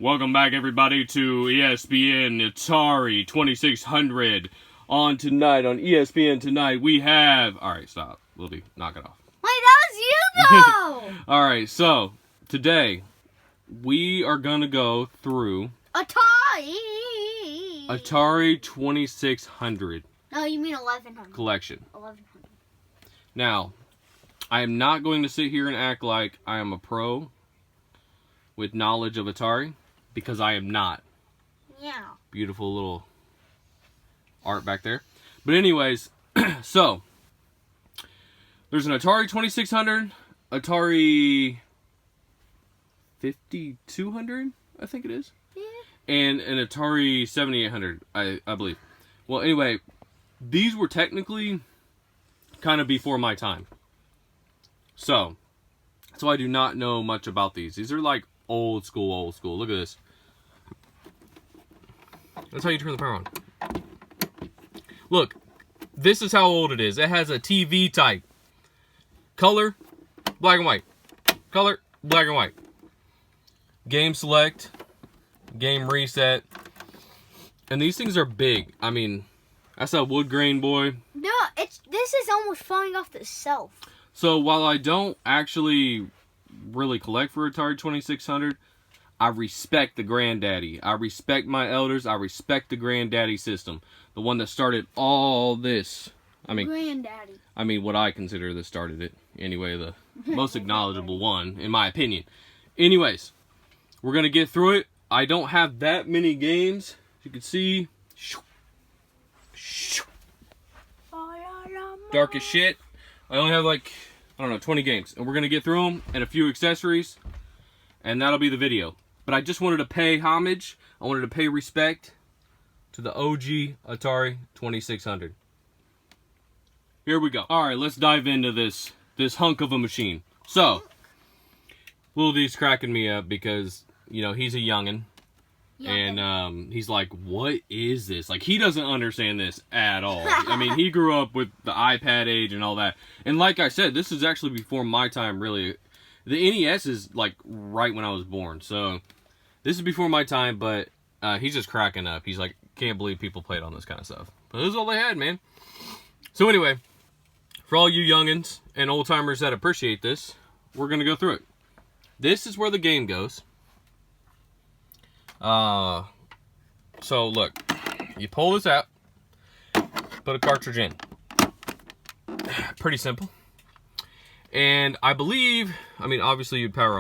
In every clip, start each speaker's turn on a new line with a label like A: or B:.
A: Welcome back, everybody, to ESPN Atari 2600. On tonight, on ESPN tonight, we have... Alright, stop. Lily, knock it off.
B: Wait, that was you, though!
A: Alright, so, today, we are going to go through... Atari 2600.
B: No, you mean 1100.
A: Collection.
B: 1100.
A: Now, I am not going to sit here and act like I am a pro with knowledge of Atari, because I am not.
B: Yeah.
A: Beautiful little art back there. But anyways, so, there's an Atari 2600, Atari 5200, I think it is,
B: Yeah.
A: and an Atari 7800, I believe. Well, anyway, these were technically kind of before my time. So I do not know much about these. These are like old school. Look at this. That's how you turn the power on. Look, this is how old it is. It has a TV type. Color, black and white. Color, black and white. Game select, game reset. And these things are big. I mean, that's a wood grain, boy.
B: No, this is almost falling off the shelf.
A: So while I don't actually really collect for Atari 2600, I respect the granddaddy. I respect my elders. I respect the granddaddy system. The one that started all this.
B: Granddaddy.
A: I mean, what I consider that started it. Anyway, the most acknowledgeable one, in my opinion. Anyways, we're going to get through it. I don't have that many games. As you can see. Dark as shit. I only have like, I don't know, 20 games. And we're going to get through them and a few accessories. And that'll be the video. But I just wanted to pay homage. I wanted to pay respect to the OG Atari 2600. Here we go. Alright, let's dive into this hunk of a machine. So, Lil D's cracking me up because, you know, he's a youngin'. And he's like, what is this? Like, he doesn't understand this at all. I mean, he grew up with the iPad age and all that. And like I said, this is actually before my time, really. The NES is, like, right when I was born. So, this is before my time, but he's just cracking up. He's like, can't believe people played on this kind of stuff. But this is all they had, man. So, anyway, for all you youngins and old-timers that appreciate this, we're going to go through it. This is where the game goes. So look, you pull this out, put a cartridge in. Pretty simple. And I believe, I mean, obviously you'd power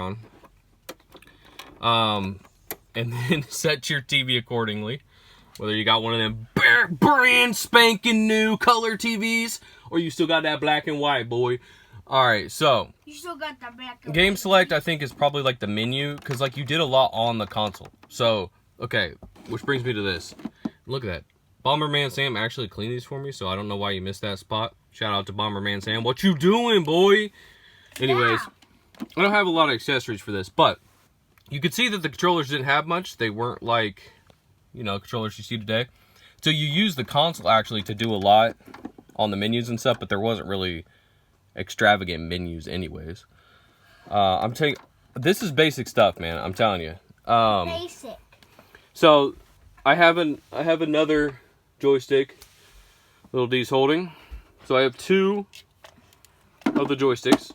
A: on. And then set your TV accordingly. Whether you got one of them brand spanking new color TVs, or you still got that black and white, boy. Alright, so
B: You still got the black and
A: game
B: white.
A: select, I think, is probably like the menu, because like you did a lot on the console. So, okay, which brings me to this. Look at that. Bomberman Sam actually cleaned these for me, so I don't know why you missed that spot. Shout out to Bomberman Sam. What you doing, boy? Anyways, I don't have a lot of accessories for this, but you could see that the controllers didn't have much. They weren't like, you know, controllers you see today. So you use the console actually to do a lot on the menus and stuff, but there wasn't really extravagant menus anyways. This is basic stuff, man. I'm telling you.
B: Basic.
A: So I have another joystick Lil D's holding. So I have two of the joysticks,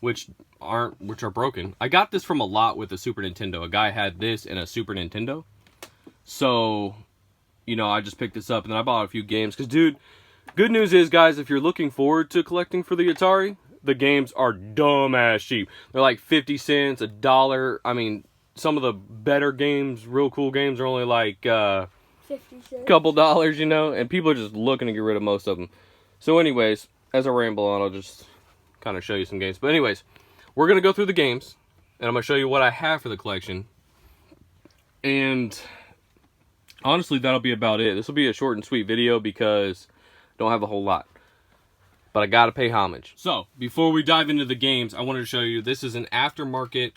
A: which are broken. I got this from a lot with the Super Nintendo. A guy had this and a Super Nintendo. So, you know, I just picked this up and then I bought a few games. Because, dude, good news is, guys, if you're looking forward to collecting for the Atari, the games are dumb-ass cheap. They're like 50 cents, $1. I mean, some of the better games, real cool games, are only like
B: 50 cents.
A: couple dollars, you know? And people are just looking to get rid of most of them. So anyways, as I ramble on, I'll just kind of show you some games. But anyways, we're going to go through the games, and I'm going to show you what I have for the collection. And honestly, that'll be about it. This will be a short and sweet video because I don't have a whole lot. But I gotta pay homage. So, before we dive into the games, I wanted to show you, this is an aftermarket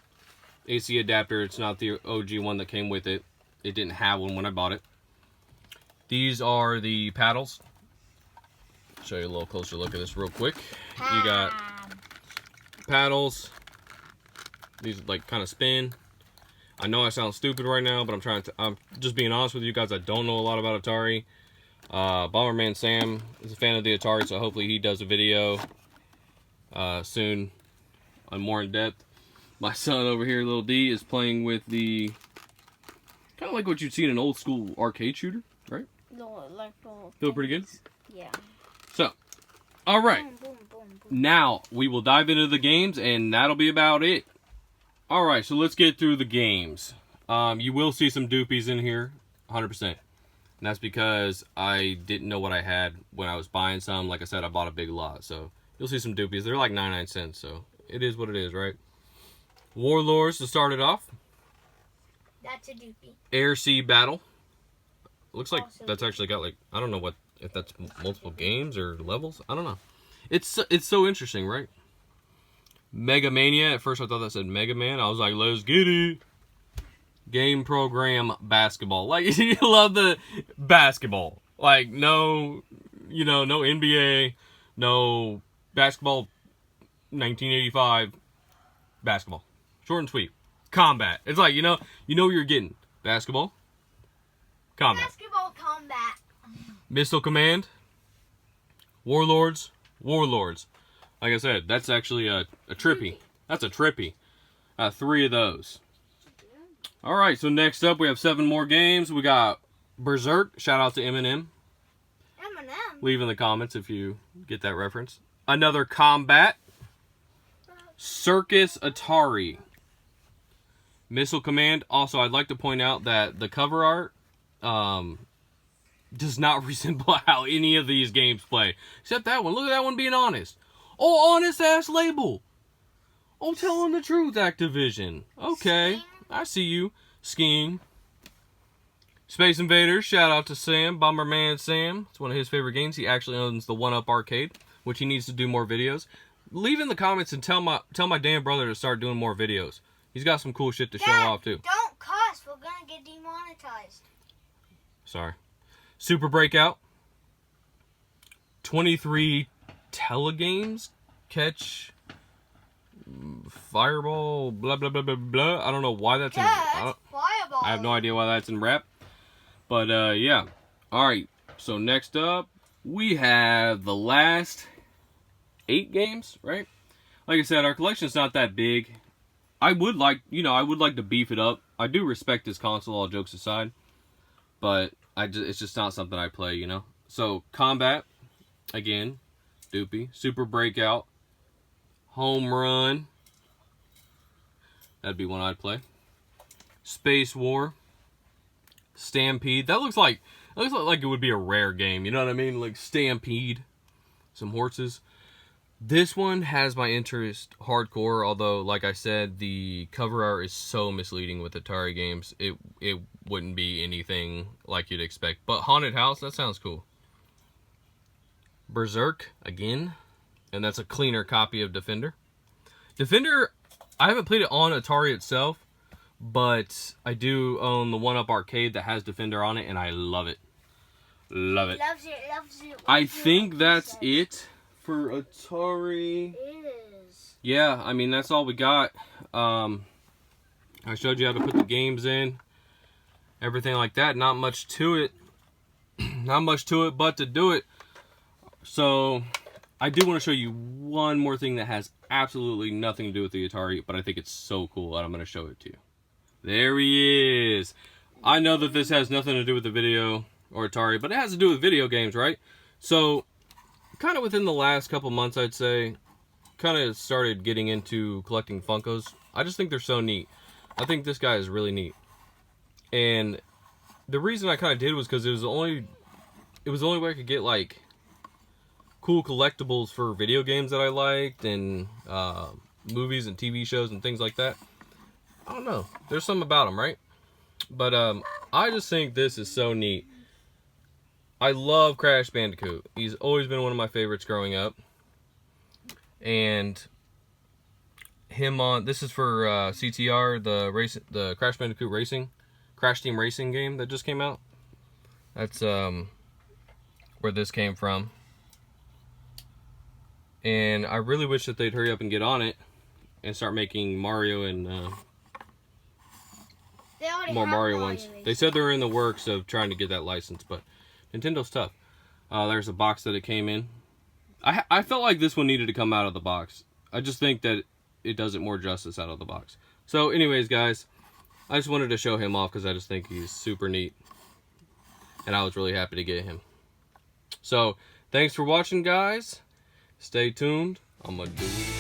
A: AC adapter. It's not the OG one that came with it. It didn't have one when I bought it. These are the paddles. Show you a little closer look at this real quick. You got paddles. These like kind of spin. I know I sound stupid right now, but I'm just being honest with you guys. I don't know a lot about Atari. Bomberman Sam is a fan of the Atari, so hopefully he does a video soon on more in depth. My son over here, little D, is playing with the kind of like what you'd see in an old school arcade shooter, right? Feel pretty good?
B: Yeah.
A: So, all right.
B: Boom, boom, boom, boom.
A: Now we will dive into the games, and that'll be about it. All right, so let's get through the games. You will see some doopies in here, 100%. And that's because I didn't know what I had when I was buying some. Like I said, I bought a big lot, so you'll see some doopies. They're like 99 cents, so it is what it is, right? Warlords to start it off.
B: That's a doopie.
A: Air Sea Battle. Looks like
B: Also
A: that's actually got like, I don't know what, if that's multiple games or levels. I don't know. It's so interesting, right? Mega Mania. At first I thought that said Mega Man. I was like, let's get it. Game Program Basketball. Like, you love the basketball. Like, no, you know, no NBA, no basketball 1985. Basketball. Short and sweet. Combat. It's like, you know what you're getting. Basketball. Combat.
B: Basketball combat.
A: Missile Command. Warlords. Warlords. Like I said, that's actually a trippy. That's a trippy. 3 of those. Alright, so next up we have 7 more games. We got Berserk. Shout out to Eminem.
B: Eminem.
A: Leave in the comments if you get that reference. Another Combat. Circus Atari. Missile Command. Also, I'd like to point out that the cover art does not resemble how any of these games play. Except that one. Look at that one being honest. Oh, honest ass label. Oh, telling the truth, Activision. Okay, I see you. Skiing. Space Invaders. Shout out to Sam. Bomberman Sam. It's one of his favorite games. He actually owns the 1UP arcade, which he needs to do more videos. Leave in the comments and tell my damn brother to start doing more videos. He's got some cool shit to show off too.
B: Don't cuss. We're gonna get demonetized.
A: Sorry. Super Breakout. 23 Telegames. Catch. Fireball. Blah, blah, blah, blah, blah. I don't know why that's
B: Fireball.
A: I have no idea why that's in rap. But, yeah. Alright. So, next up, we have the last 8 games, right? Like I said, our collection's not that big. I would like to beef it up. I do respect this console, all jokes aside. But it's just not something I play, you know? So, Combat, again, doopy. Super Breakout, Home Run, that'd be one I'd play. Space War, Stampede. That looks like it would be a rare game, you know what I mean? Like Stampede, some horses. This one has my interest hardcore, although, like I said, the cover art is so misleading with Atari games. It wouldn't be anything like you'd expect. But Haunted House, that sounds cool. Berserk, again. And that's a cleaner copy of Defender. Defender, I haven't played it on Atari itself, but I do own the 1UP arcade that has Defender on it, and I love it. Love it.
B: Loves it.
A: I think that's it for Atari.
B: It is.
A: Yeah, I mean, that's all we got. I showed you how to put the games in. Everything like that. Not much to it. Not much to it but to do it. So, I do want to show you one more thing that has absolutely nothing to do with the Atari, but I think it's so cool, and I'm going to show it to you. There he is. I know that this has nothing to do with the video or Atari, but it has to do with video games, right? So, kind of within the last couple months, I'd say, kind of started getting into collecting Funkos. I just think they're so neat. I think this guy is really neat. And the reason I kind of did was because it was the only way I could get, like, cool collectibles for video games that I liked, and movies and TV shows and things like that. I don't know. There's something about them, right? But I just think this is so neat. I love Crash Bandicoot. He's always been one of my favorites growing up. And him on, this is for CTR, the Crash Bandicoot Racing, Crash Team Racing game that just came out. That's where this came from. And I really wish that they'd hurry up and get on it and start making Mario and
B: they already
A: more
B: have
A: Mario ones. They said they're in the works of trying to get that license, but Nintendo's tough. There's a box that it came in. I felt like this one needed to come out of the box. I just think that it does it more justice out of the box. So anyways, guys, I just wanted to show him off because I just think he's super neat. And I was really happy to get him. So, thanks for watching, guys. Stay tuned. I'm going to do it.